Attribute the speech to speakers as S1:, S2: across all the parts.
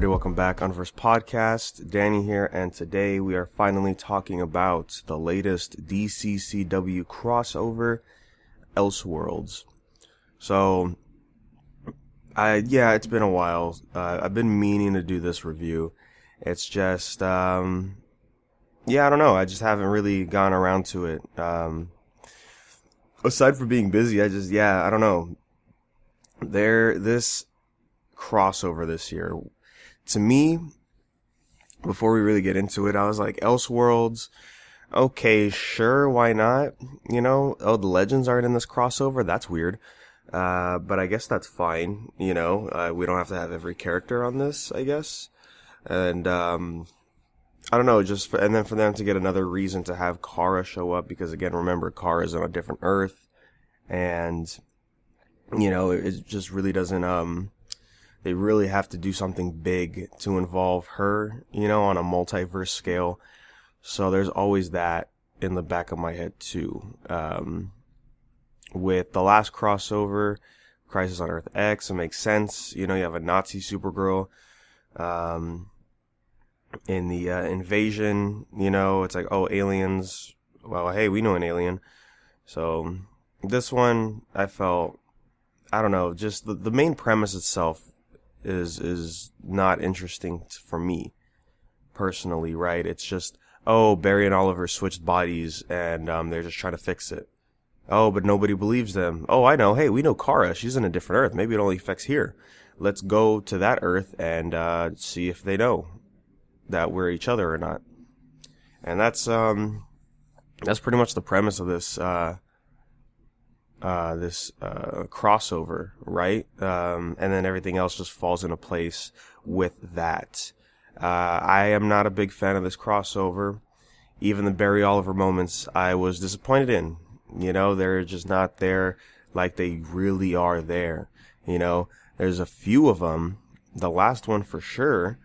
S1: everybody, welcome back. Unversed podcast, Danny here, and today we are finally talking about the latest DCCW crossover, Elseworlds. So, it's been a while. I've been meaning to do this review. It's just, I don't know. I just haven't really gone around to it. Aside from being busy, I don't know. This crossover this year, to me, before we really get into it, I was like, Elseworlds, okay, sure, why not? You know, the legends aren't in this crossover, that's weird. But I guess that's fine, we don't have to have every character on this, I guess. And, I don't know, and then for them to get another reason to have Kara show up, because again, remember, Kara's on a different Earth, and, it just really doesn't, they really have to do something big to involve her, on a multiverse scale. So there's always that in the back of my head too. With the last crossover, Crisis on Earth X, it makes sense. You have a Nazi Supergirl. In the Invasion, it's like, oh, aliens. Well, hey, we know an alien. So this one, I felt, I don't know, just the main premise itself is not interesting for me personally, right? It's just, oh, Barry and Oliver switched bodies and they're just trying to fix it. Oh, but nobody believes them. Oh, I know. Hey, we know Kara. She's in a different Earth. Maybe it only affects here. Let's go to that Earth and see if they know that we're each other or not. And that's pretty much the premise of this crossover, right? And then everything else just falls into place with that. I am not a big fan of this crossover. Even the Barry Oliver moments, I was disappointed in. They're just not there like they really are there. There's a few of them. The last one for sure.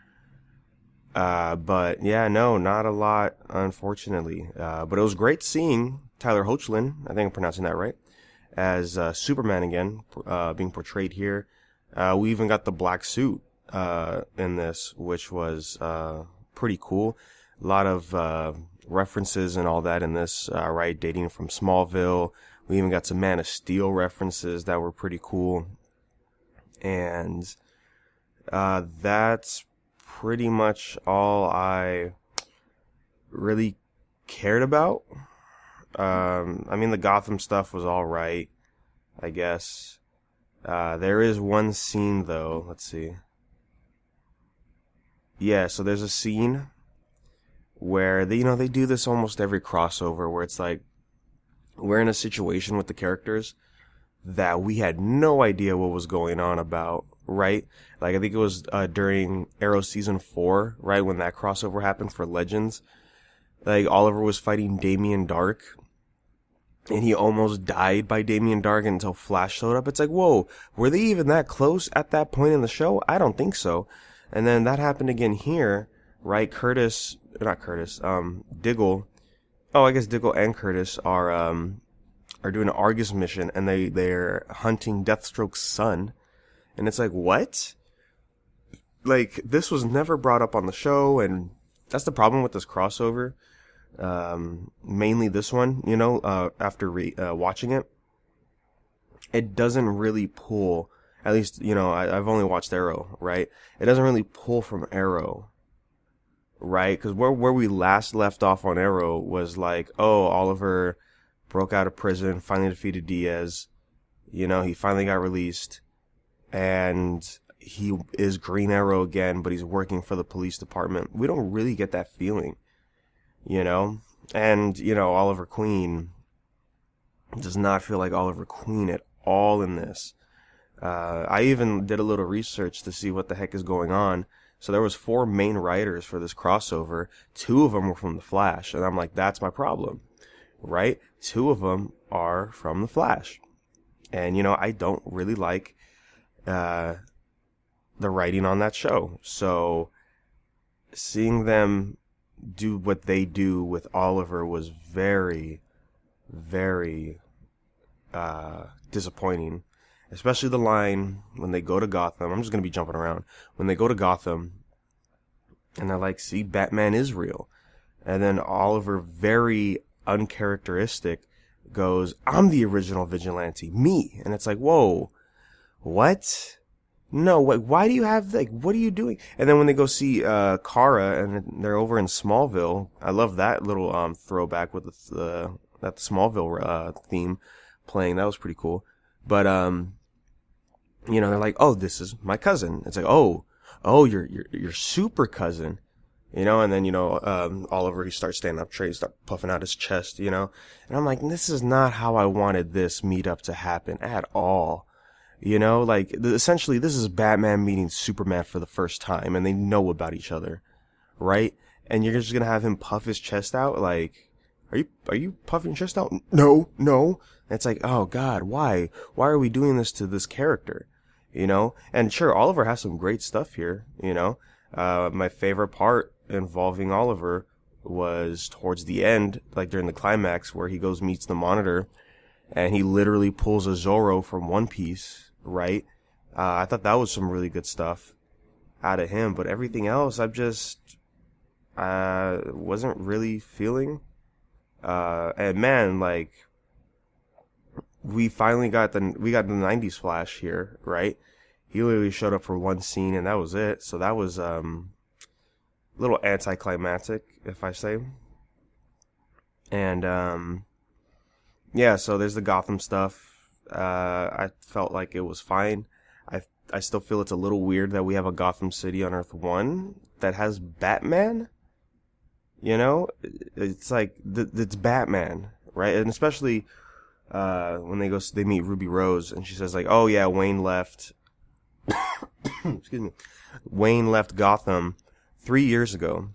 S1: But yeah, no, not a lot, unfortunately. But it was great seeing Tyler Hoechlin, I think I'm pronouncing that right, as Superman again, being portrayed here. We even got the black suit in this, which was pretty cool. A lot of references and all that in this, right, dating from Smallville. We even got some Man of Steel references that were pretty cool. And that's pretty much all I really cared about. The Gotham stuff was alright, I guess. There is one scene though, let's see. Yeah, so there's a scene where they do this almost every crossover where it's like, we're in a situation with the characters that we had no idea what was going on about, right? Like, I think it was during Arrow Season 4, right, when that crossover happened for Legends. Like, Oliver was fighting Damien Dark, and he almost died by Damien Dark until Flash showed up. It's like, whoa, were they even that close at that point in the show? I don't think so. And then that happened again here, right? Diggle. Oh, I guess Diggle and Curtis are doing an Argus mission, and they're hunting Deathstroke's son. And it's like, what? Like, this was never brought up on the show, and that's the problem with this crossover. Mainly this one, after watching it. It doesn't really pull, at least, I've only watched Arrow, right? It doesn't really pull from Arrow, right? Because where we last left off on Arrow was like, oh, Oliver broke out of prison, finally defeated Diaz, he finally got released, and he is Green Arrow again, but he's working for the police department. We don't really get that feeling, and, Oliver Queen does not feel like Oliver Queen at all in this. I even did a little research to see what the heck is going on. So there was 4 main writers for this crossover. 2 of them were from The Flash, and I'm like, that's my problem, right? 2 of them are from The Flash. And, I don't really like the writing on that show. So seeing them do what they do with Oliver was very, very disappointing. Especially the line when they go to Gotham. I'm just going to be jumping around. When they go to Gotham And they're like, see, Batman is real. And then Oliver, very uncharacteristic, goes, I'm the original vigilante, me. And it's like, whoa, what? No, why do you have, like, what are you doing? And then when they go see Kara, and they're over in Smallville, I love that little throwback with that Smallville theme playing. That was pretty cool. But they're like, oh, this is my cousin. It's like, oh, your super cousin. And then, Oliver, he starts standing up straight, start puffing out his chest, and I'm like, this is not how I wanted this meetup to happen at all. Like, essentially, this is Batman meeting Superman for the first time, and they know about each other, right? And you're just gonna have him puff his chest out, like, are you puffing your chest out? No. And it's like, oh God, why? Why are we doing this to this character? And sure, Oliver has some great stuff here, my favorite part involving Oliver was towards the end, like during the climax, where he goes meets the Monitor, and he literally pulls a Zorro from One Piece, right? I thought that was some really good stuff out of him, but everything else, I just wasn't really feeling. And man, like, we finally got the 90s Flash here, right? He literally showed up for one scene, and that was it. So that was a little anticlimactic, if I say. And yeah, so there's the Gotham stuff. I felt like it was fine. I still feel it's a little weird that we have a Gotham City on Earth 1 that has Batman. It's like it's Batman, right? And especially when they meet Ruby Rose, and she says like, "Oh yeah, Wayne left." Excuse me. Wayne left Gotham 3 years ago.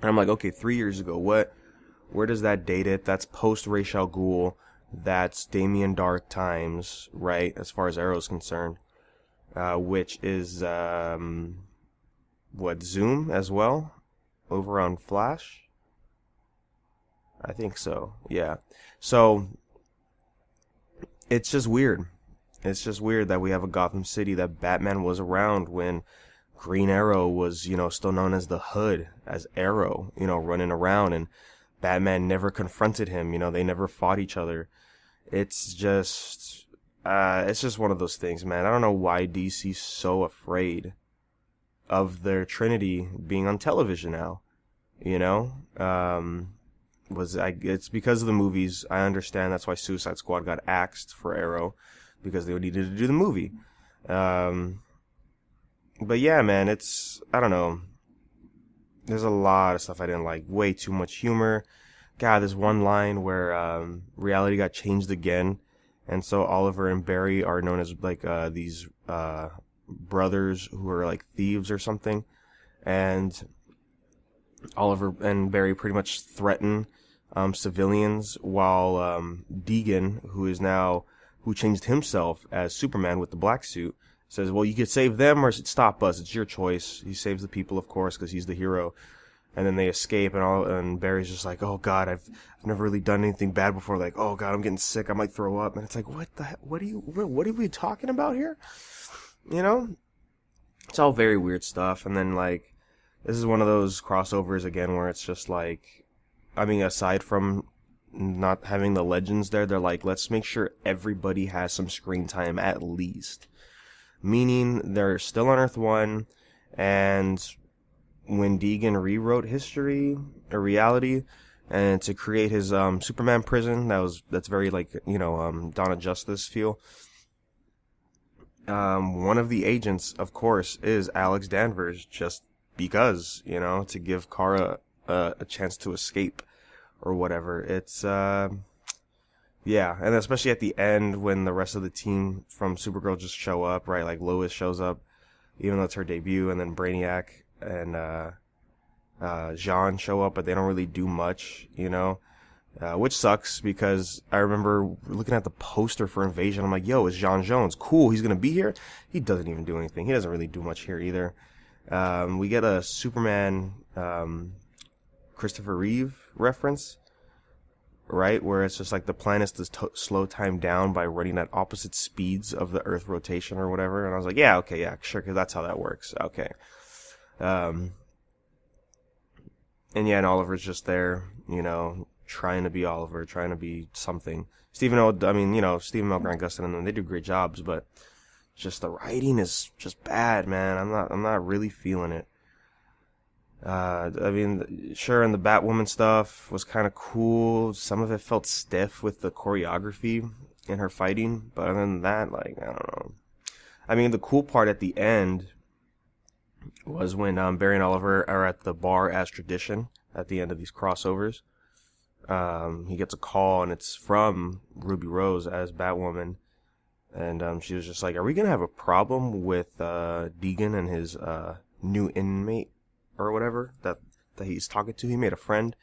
S1: And I'm like, okay, 3 years ago. Where does that date it? That's post Ra's al Ghul. That's Damien Dark times, right? As far as Arrow's concerned. Which is, Zoom as well? Over on Flash? I think so, yeah. So, it's just weird. It's just weird that we have a Gotham City that Batman was around when Green Arrow was, still known as the Hood, as Arrow, running around, and Batman never confronted him, they never fought each other. It's just one of those things, man. I don't know why DC's so afraid of their Trinity being on television now, it's because of the movies. I understand that's why Suicide Squad got axed for Arrow, because they needed to do the movie. But yeah, man, I don't know. There's a lot of stuff I didn't like. Way too much humor. God, there's one line where reality got changed again, and so Oliver and Barry are known as like these brothers who are like thieves or something, and Oliver and Barry pretty much threaten civilians, while Deegan, who changed himself as Superman with the black suit, says, well, you could save them or stop us. It's your choice. He saves the people, of course, because he's the hero. And then they escape, and Barry's just like, oh God, I've never really done anything bad before. Like, oh God, I'm getting sick. I might throw up. And it's like, what the heck? What are we talking about here? It's all very weird stuff. And then like, this is one of those crossovers again where it's just like, I mean, aside from not having the legends there, they're like, let's make sure everybody has some screen time at least. Meaning they're still on Earth 1, and when Deegan rewrote history or reality, and to create his Superman prison, that's very like Dawn of Justice feel. One of the agents, of course, is Alex Danvers, just because to give Kara a chance to escape or whatever. It's yeah, and especially at the end when the rest of the team from Supergirl just show up, right? Like Lois shows up, even though it's her debut, and then Brainiac and Jean show up, but they don't really do much, which sucks because I remember looking at the poster for Invasion. I'm like, yo, it's John Jones. Cool, he's gonna be here. He doesn't even do anything. He doesn't really do much here either. We get a Superman Christopher Reeve reference, right, where it's just like the plan is to slow time down by running at opposite speeds of the Earth rotation or whatever. And I was like, yeah, okay, yeah, sure, because that's how that works. Okay. And yeah, and Oliver's just there, trying to be Oliver, trying to be something. Stephen O. I mean, Stephen Amell, Grant Gustin, and them, they do great jobs, but just the writing is just bad, man. I'm not really feeling it. I mean, sure, and the Batwoman stuff was kind of cool. Some of it felt stiff with the choreography and her fighting, but other than that, like, I don't know. I mean, the cool part at the end was when Barry and Oliver are at the bar as tradition at the end of these crossovers. He gets a call, and it's from Ruby Rose as Batwoman, and she was just like, "Are we gonna have a problem with Deegan and his new inmate or whatever that he's talking to? He made a friend."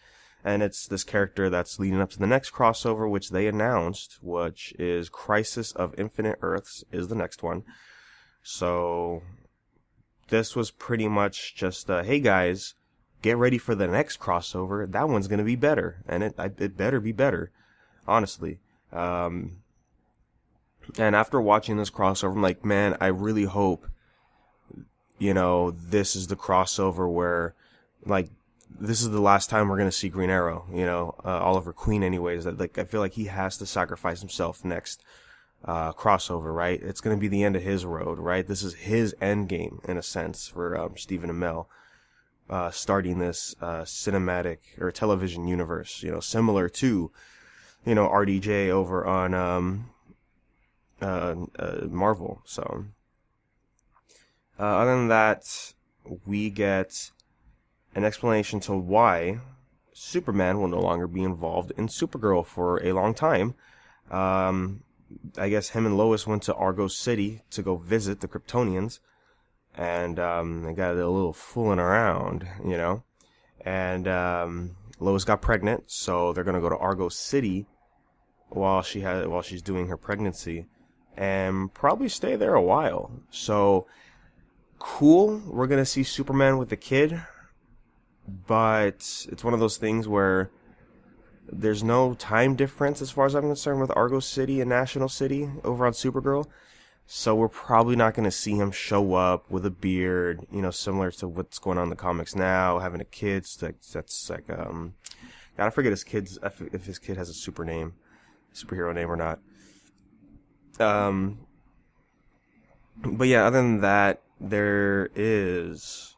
S1: And it's this character that's leading up to the next crossover, which they announced, which is Crisis of Infinite Earths is the next one. So this was pretty much just, hey guys, get ready for the next crossover. That one's going to be better. And it better be better, honestly. And after watching this crossover, I'm like, man, I really hope, this is the crossover where, like, this is the last time we're going to see Green Arrow, Oliver Queen anyways. That, like, I feel like he has to sacrifice himself next crossover, right? It's going to be the end of his road, right? This is his end game, in a sense, for Stephen Amell, starting this cinematic or television universe, similar to, RDJ over on Marvel. So, other than that, we get an explanation to why Superman will no longer be involved in Supergirl for a long time. I guess him and Lois went to Argo City to go visit the Kryptonians, and they got a little fooling around, and Lois got pregnant, so they're gonna go to Argo City while she's doing her pregnancy, and probably stay there a while. So cool, we're gonna see Superman with the kid. But it's one of those things where there's no time difference as far as I'm concerned with Argo City and National City over on Supergirl. So we're probably not going to see him show up with a beard, similar to what's going on in the comics now, having a kid. That's like, gotta forget if his kid has a superhero name or not. But yeah, other than that, there is...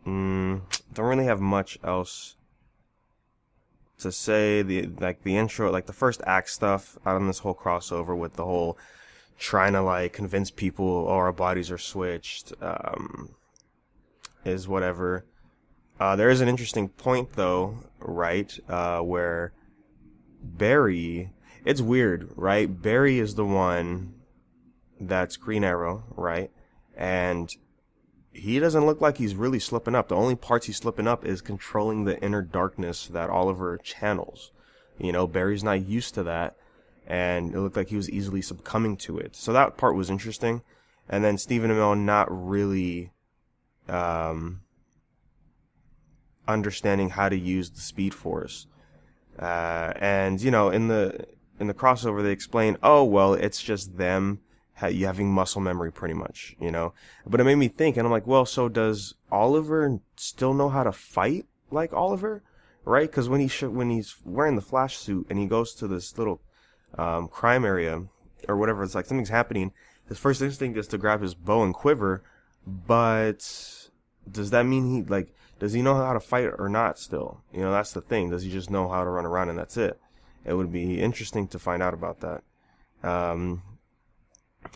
S1: don't really have much else to say. The intro, like the first act stuff out on this whole crossover with the whole trying to like convince people, our bodies are switched, is whatever. There is an interesting point though, right? Where Barry, it's weird, right? Barry is the one that's Green Arrow, right? And he doesn't look like he's really slipping up. The only parts he's slipping up is controlling the inner darkness that Oliver channels. Barry's not used to that, and it looked like he was easily succumbing to it. So that part was interesting. And then Stephen Amell not really understanding how to use the Speed Force. And in the crossover they explain, oh well, it's just them you having muscle memory, pretty much, But it made me think, and I'm like, well, so does Oliver still know how to fight like Oliver, right? Because when he's wearing the Flash suit and he goes to this little crime area or whatever, it's like something's happening. His first instinct is to grab his bow and quiver, but does that mean does he know how to fight or not? Still, that's the thing. Does he just know how to run around and that's it? It would be interesting to find out about that.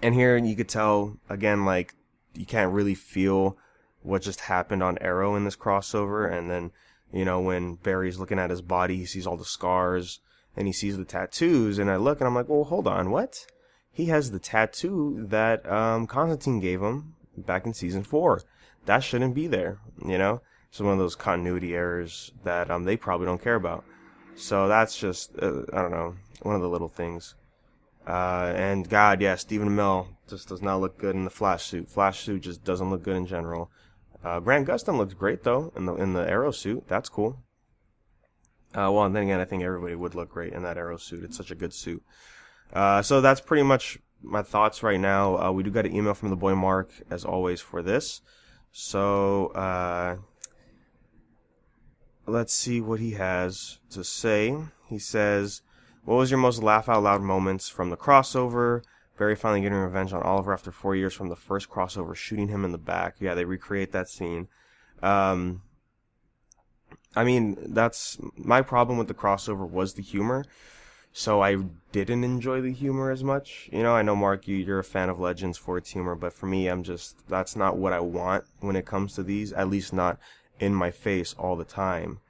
S1: And here you could tell, again, like, you can't really feel what just happened on Arrow in this crossover. And then, when Barry's looking at his body, he sees all the scars and he sees the tattoos. And I look and I'm like, well, hold on, what? He has the tattoo that Constantine gave him back in season 4. That shouldn't be there, It's one of those continuity errors that they probably don't care about. So that's just, I don't know, one of the little things. And God, yeah, Stephen Amell just does not look good in the Flash suit. Flash suit just doesn't look good in general. Grant Gustin looks great though in the Arrow suit. That's cool. Well, and then again, I think everybody would look great in that Arrow suit. It's such a good suit. So that's pretty much my thoughts right now. We do got an email from the boy Mark, as always, for this. So let's see what he has to say. He says, what was your most laugh out loud moments from the crossover? Barry finally getting revenge on Oliver after 4 years from the first crossover, shooting him in the back. Yeah, they recreate that scene. I mean, that's my problem with the crossover was the humor. So I didn't enjoy the humor as much. You know, I know, Mark, you're a fan of Legends for its humor, but for me, that's not what I want when it comes to these, at least not in my face all the time.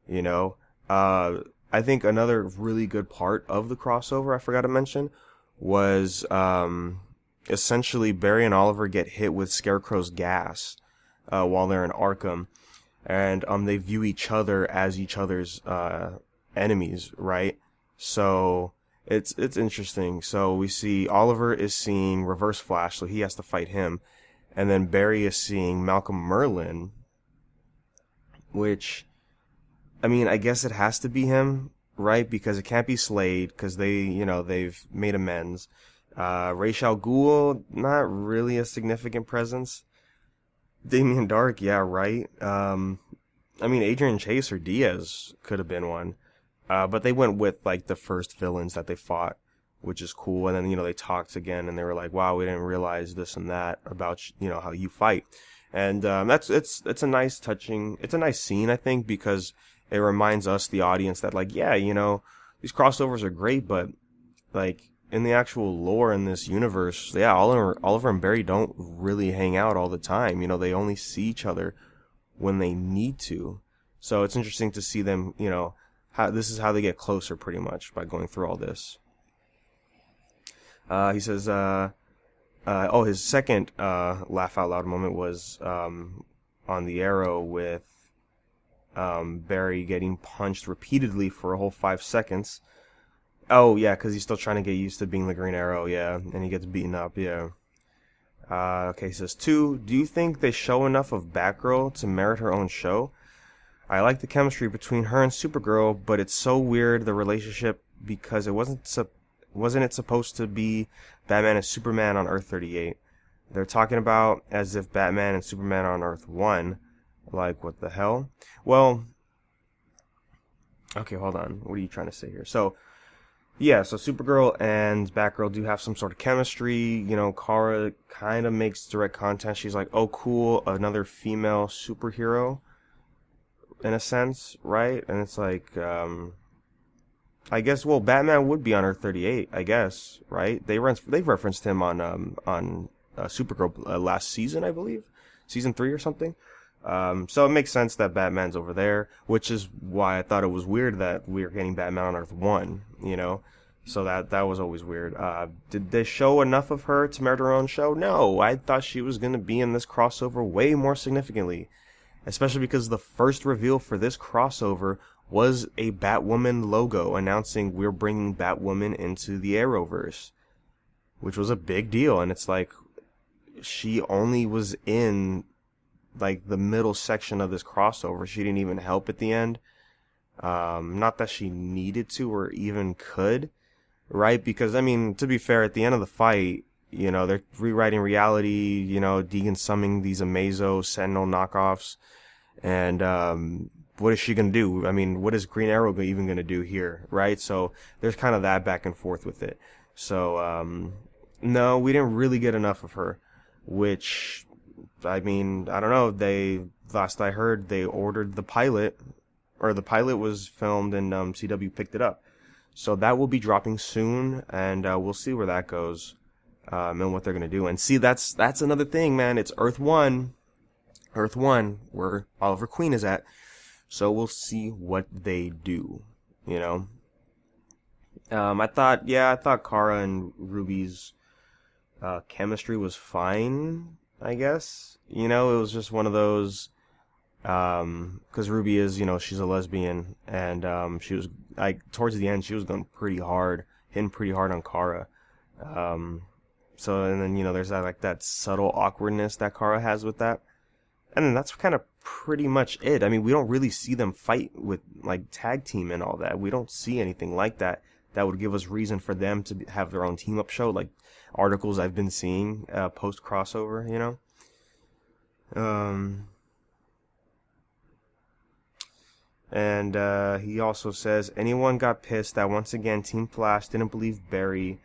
S1: You know, I think another really good part of the crossover I forgot to mention was, essentially Barry and Oliver get hit with Scarecrow's gas, while they're in Arkham, and, they view each other as each other's, enemies, right? So it's interesting. So we see Oliver is seeing Reverse Flash, so he has to fight him, and then Barry is seeing Malcolm Merlyn, which, I mean, I guess it has to be him, right? Because it can't be Slade, because they've made amends. Ra's al Ghul, not really a significant presence. Damien Dark, yeah, right. I mean, Adrian Chase or Diaz could have been one. But they went with, like, the first villains that they fought, which is cool. And then, they talked again and they were like, wow, we didn't realize this and that about, how you fight. And, it's a nice scene, I think, because it reminds us, the audience, that, like, yeah, these crossovers are great, but, like, in the actual lore in this universe, yeah, Oliver and Barry don't really hang out all the time. They only see each other when they need to. So it's interesting to see them, this is how they get closer, pretty much, by going through all this. He says, his second laugh out loud moment was on the Arrow with Barry getting punched repeatedly for a whole 5 seconds. Oh, yeah, because he's still trying to get used to being the Green Arrow, yeah, and he gets beaten up, yeah. Okay, he says, 2, do you think they show enough of Batgirl to merit her own show? I like the chemistry between her and Supergirl, but it's so weird, the relationship, because wasn't it supposed to be Batman and Superman on Earth 38? They're talking about as if Batman and Superman are on Earth 1. Like, what the hell? Well, okay, hold on. What are you trying to say here? So, yeah, so Supergirl and Batgirl do have some sort of chemistry. Kara kind of makes direct contact. She's like, oh, cool, another female superhero, in a sense, right? And it's like, I guess, well, Batman would be on Earth 38, I guess, right? They've referenced him on Supergirl last season, I believe, season 3 or something. So it makes sense that Batman's over there, which is why I thought it was weird that we were getting Batman on Earth 1, So that was always weird. Did they show enough of her to merit her own show? No, I thought she was going to be in this crossover way more significantly. Especially because the first reveal for this crossover was a Batwoman logo announcing we're bringing Batwoman into the Arrowverse, which was a big deal. And it's like, she only was in, like, the middle section of this crossover. She didn't even help at the end. Not that she needed to or even could, right? Because, I mean, to be fair, at the end of the fight, they're rewriting reality, Deegan summoning these Amazo Sentinel knockoffs. And, what is she going to do? I mean, what is Green Arrow even going to do here, right? So there's kind of that back and forth with it. So, no, we didn't really get enough of her, which, I mean, I don't know. Last I heard, they ordered the pilot, or the pilot was filmed and, CW picked it up. So that will be dropping soon, and, we'll see where that goes. And what they're gonna do. And see, that's another thing, man. It's Earth 1, where Oliver Queen is at. So we'll see what they do, I thought Kara and Ruby's, chemistry was fine, I guess. It was just one of those, cause Ruby is, she's a lesbian, and, she was, like, towards the end, she was going hitting pretty hard on Kara. So, and then, there's that subtle awkwardness that Kara has with that. And then that's kind of pretty much it. I mean, we don't really see them fight with, like, tag team and all that. We don't see anything like that would give us reason for them to have their own team-up show, like articles I've been seeing, post-crossover, And he also says, anyone got pissed that once again Team Flash didn't believe Barry.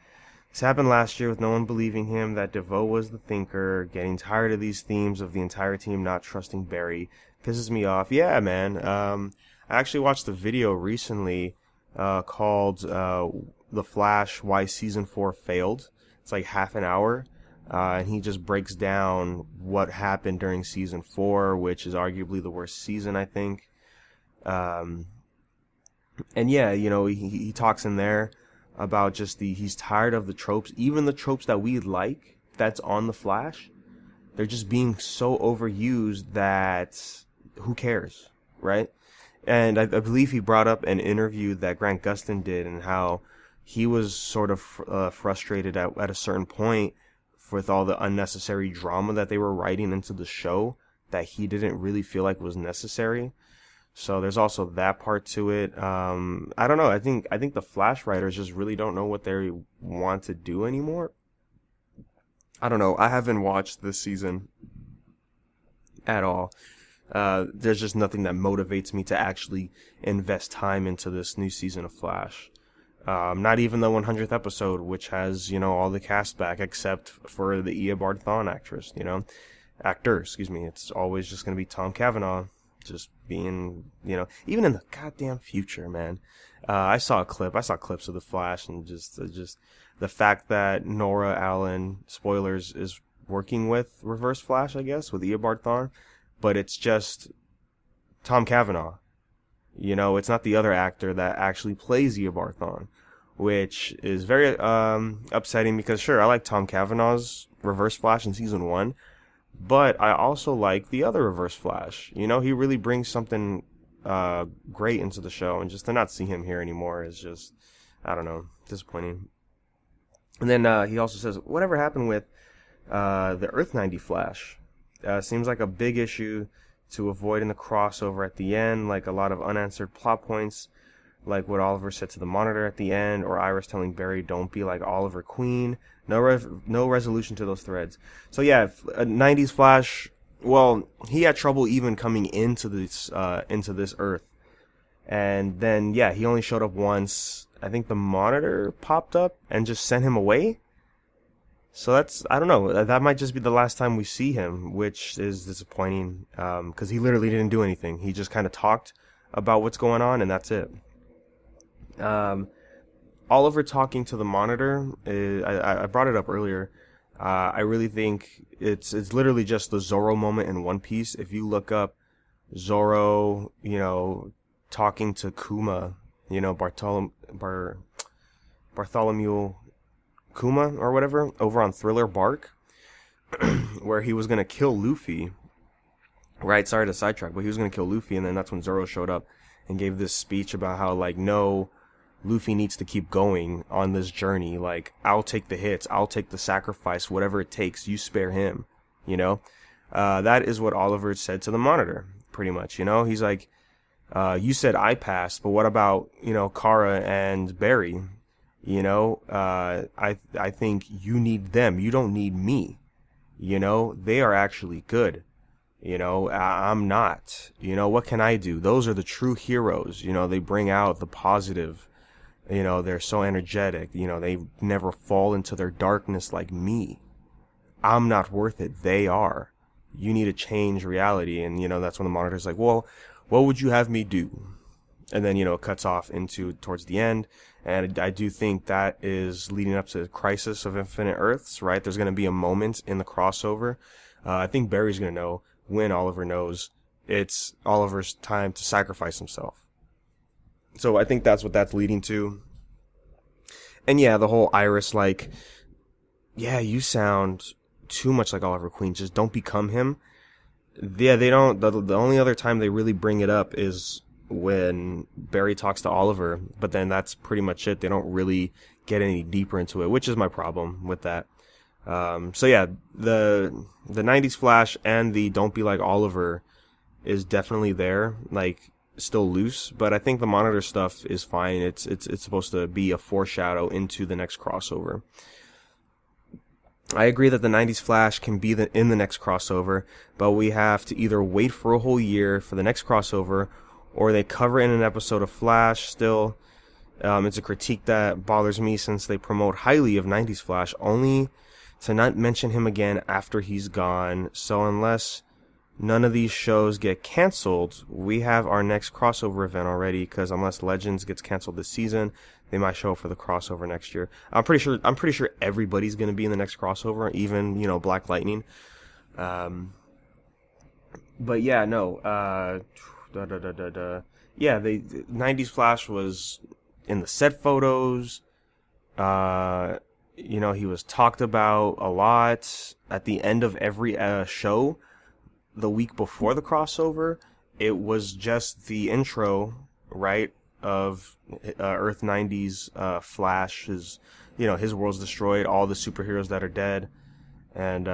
S1: This happened last year with no one believing him that DeVoe was the thinker. Getting tired of these themes of the entire team not trusting Barry pisses me off. Yeah, man. I actually watched a video recently called The Flash, Why Season 4 Failed. It's like half an hour. And he just breaks down what happened during Season 4, which is arguably the worst season, I think. And yeah, you know, he talks in there about just he's tired of the tropes, even the tropes that we like that's on the Flash. They're just being so overused that who cares, right? And I believe he brought up an interview that Grant Gustin did and how he was sort of frustrated at a certain point with all the unnecessary drama that they were writing into the show that he didn't really feel like was necessary. So there's also that part to it. I don't know. I think the Flash writers just really don't know what they want to do anymore. I don't know. I haven't watched this season at all. There's just nothing that motivates me to actually invest time into this new season of Flash. Not even the 100th episode, which has, you know, all the cast back except for the Eobard Thawne actor, excuse me. It's always just going to be Tom Cavanaugh. Just being, you know, even in the goddamn future, man. I saw clips of the Flash, and just the fact that Nora Allen, spoilers, is working with Reverse Flash, I guess, with Eobard Thawne, but it's just Tom Cavanaugh. You know, it's not the other actor that actually plays Eobard Thawne, which is very upsetting because sure, I like Tom Cavanaugh's Reverse Flash in season 1. But I also like the other Reverse Flash. You know, he really brings something great into the show, and just to not see him here anymore is just, I don't know, disappointing. And then he also says, whatever happened with the Earth 90 Flash? Seems like a big issue to avoid in the crossover at the end, like a lot of unanswered plot points, like what Oliver said to the Monitor at the end, or Iris telling Barry, don't be like Oliver Queen. No resolution to those threads. So yeah, 90s Flash, well, he had trouble even coming into this Earth. And then, yeah, he only showed up once. I think the Monitor popped up and just sent him away. So that's, I don't know, that might just be the last time we see him, which is disappointing, because he literally didn't do anything. He just kind of talked about what's going on, and that's it. Oliver talking to the Monitor, I brought it up earlier. I really think it's literally just the Zorro moment in One Piece. If you look up Zorro, you know, talking to Kuma, you know, Bartholomew Kuma or whatever, over on Thriller Bark, where he was going to kill Luffy. Right, sorry to sidetrack, but he was going to kill Luffy, and then that's when Zorro showed up and gave this speech about how, like, no, Luffy needs to keep going on this journey. Like, I'll take the hits, I'll take the sacrifice, whatever it takes, you spare him, you know? That is what Oliver said to the Monitor, pretty much, you know? He's like, you said I passed, but what about, you know, Kara and Barry? You know, I think you need them, you don't need me. You know, they are actually good. You know, I'm not. You know, what can I do? Those are the true heroes. You know, they bring out the positive. You know, they're so energetic. You know, they never fall into their darkness like me. I'm not worth it. They are. You need to change reality. And, you know, that's when the Monitor's like, well, what would you have me do? And then, you know, it cuts off into towards the end. And I do think that is leading up to the Crisis of Infinite Earths, right? There's going to be a moment in the crossover. I think Barry's going to know when Oliver knows it's Oliver's time to sacrifice himself. So I think that's what that's leading to. And yeah, the whole Iris, like, yeah, you sound too much like Oliver Queen. Just don't become him. Yeah, they don't. The only other time they really bring it up is when Barry talks to Oliver, but then that's pretty much it. They don't really get any deeper into it, which is my problem with that. So yeah, the 90s Flash and the don't be like Oliver is definitely there, like, still loose, but I think the Monitor stuff is fine. It's supposed to be a foreshadow into the next crossover. I agree that the 90s Flash can be in the next crossover, but we have to either wait for a whole year for the next crossover, or they cover in an episode of Flash still. It's a critique that bothers me since they promote highly of 90s Flash, only to not mention him again after he's gone. So unless none of these shows get canceled, we have our next crossover event already, because unless Legends gets canceled this season, they might show up for the crossover next year. I'm pretty sure everybody's going to be in the next crossover, even, Black Lightning. But yeah, no, yeah, the 90s Flash was in the set photos. He was talked about a lot at the end of every show. The week before the crossover, it was just the intro, right, of Earth 90's Flash. His world's destroyed, all the superheroes that are dead, and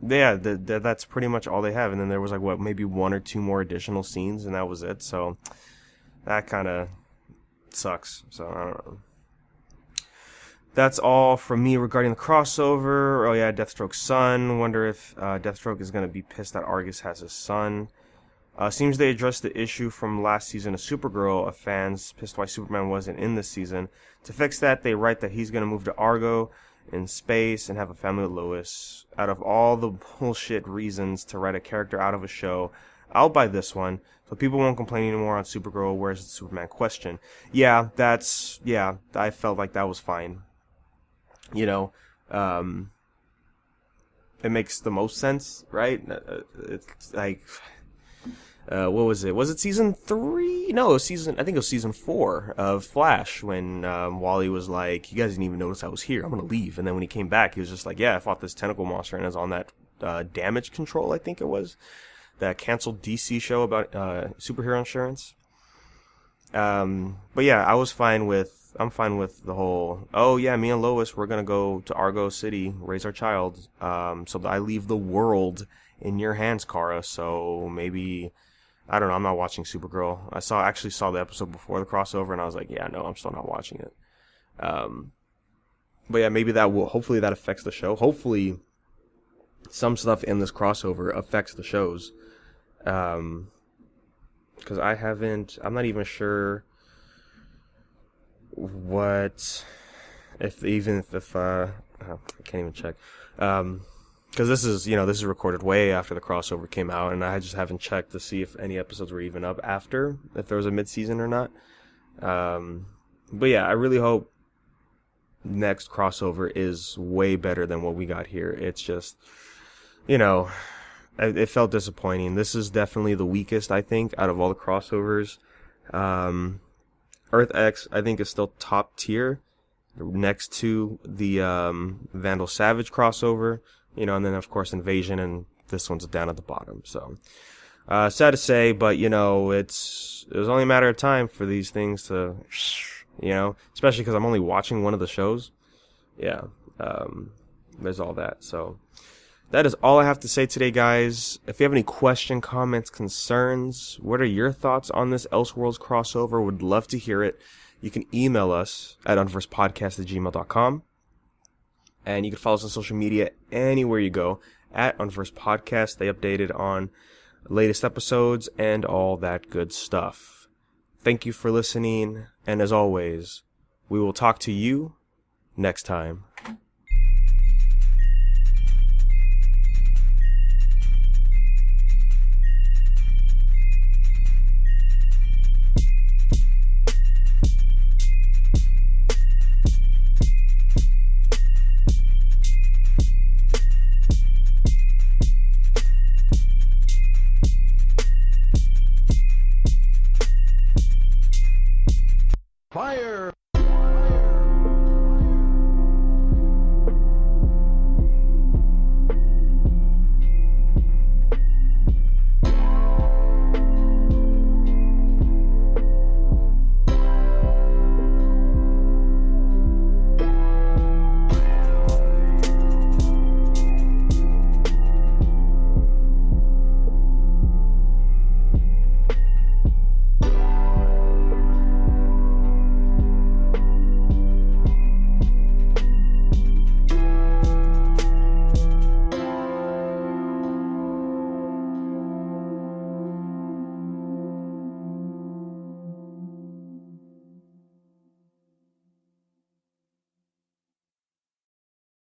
S1: that's pretty much all they have. And then there was maybe one or two more additional scenes, and that was it. So that kind of sucks. So I don't know. That's all from me regarding the crossover. Oh yeah, Deathstroke's son. Wonder if Deathstroke is going to be pissed that Argus has his son. Seems they addressed the issue from last season of Supergirl of fans pissed why Superman wasn't in this season. To fix that, they write that he's going to move to Argo in space and have a family with Lois. Out of all the bullshit reasons to write a character out of a show, I'll buy this one, so people won't complain anymore on Supergirl, where's the Superman question. Yeah, I felt like that was fine. It makes the most sense, right? It's like, what was it? Was it season 3? No, I think it was season 4 of Flash, when Wally was like, you guys didn't even notice I was here, I'm gonna leave. And then when he came back, he was just like, yeah, I fought this tentacle monster, and I was on that Damage Control, I think it was, that canceled DC show about superhero insurance. But yeah, I'm fine with the whole, oh yeah, me and Lois, we're gonna go to Argo City, raise our child, so I leave the world in your hands, Kara. So maybe, I don't know, I'm not watching Supergirl. I actually saw the episode before the crossover, and I was like, yeah, no, I'm still not watching it. But yeah, maybe hopefully that affects the show. Hopefully some stuff in this crossover affects the shows. Because I'm not even sure what, I can't even check. Because this is recorded way after the crossover came out, and I just haven't checked to see if any episodes were even up after, if there was a mid-season or not. But yeah, I really hope next crossover is way better than what we got here. It's just, it felt disappointing. This is definitely the weakest, I think, out of all the crossovers. Earth X, I think, is still top tier, next to the Vandal Savage crossover, and then of course Invasion, and this one's down at the bottom. So sad to say, but it was only a matter of time for these things to, especially because I'm only watching one of the shows. Yeah, there's all that. So that is all I have to say today, guys. If you have any question, comments, concerns, what are your thoughts on this Elseworlds crossover? Would love to hear it. You can email us at unversedpodcast@gmail.com. And you can follow us on social media anywhere you go at Unversed Podcast. Stay updated on latest episodes and all that good stuff. Thank you for listening. And as always, we will talk to you next time.